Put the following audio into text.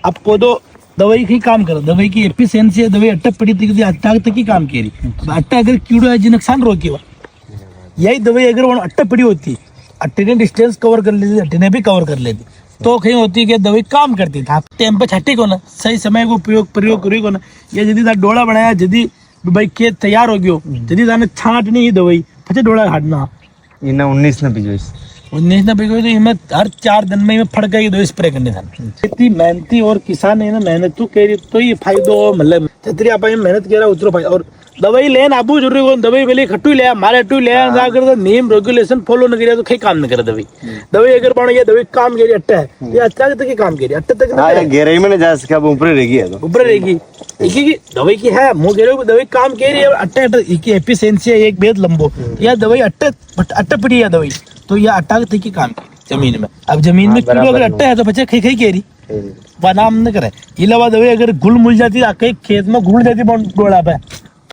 अब पौधो दवाई की काम करो, दवाई की एफिशिएंसी है, दवाई अटक पड़ी थी अट्टा तक ही काम करी। अट्टा अगर कीड़ो है जी नुकसान रोके हुआ, यही दवाई अगर वो अट्टा पड़ी होती, अट्टे ने डिस्टेंस कवर कर लेती, अट्टे ने भी कवर कर लेती, तो कहीं होती कि दवाई काम करती था। टाइम पे छटे को ना सही समय को प्रयोग करी को ना, ये जदी ता डोला बनाया, जदी भाई खेत तैयार हो गयो, जदी ताने छांटनी ही दवाई પછી डोला हाडना इन्हें 19 न बीजो 19 ना बिगो तो हिम्मत हर 4 दिन में फड़का ही दो स्प्रे करने था। इतनी मेहनती और किसान है ना, मेहनत तो कह रही तो ये फायदो मतलब छतरी आप मेहनत कह रहा उतरो फायदा। और दवाई लेन आबू जरूरी को दवाई पहले खट्टू ले मारे टू ले जाकर तो नियम रेगुलेशन फॉलो न करिया तो कहीं काम न करे दवाई। दवाई अगर पानो ये दवाई काम करी अट्टा है, ये अच्छा तक ही काम करी अट्टा तक हां गहराई में जा सके, अब ऊपर रहेगी है, तो ऊपर रहेगी की दवाई की है मो कह रहे हो दवाई काम कह रही है अट्टा अट्टा की एफिशिएंसी है एक बेद लंबो, यह दवाई अट्टा पड़ी है दवाई, तो यह अट्टा तक ही काम जमीन में। अब जमीन में कीड़ो अगर अट्टा है तो बच्चे खई खई कह रही बनाम न करे, इलावा दवाई अगर घुल मुल जाती कहीं खेत में घुल जाती डोला पे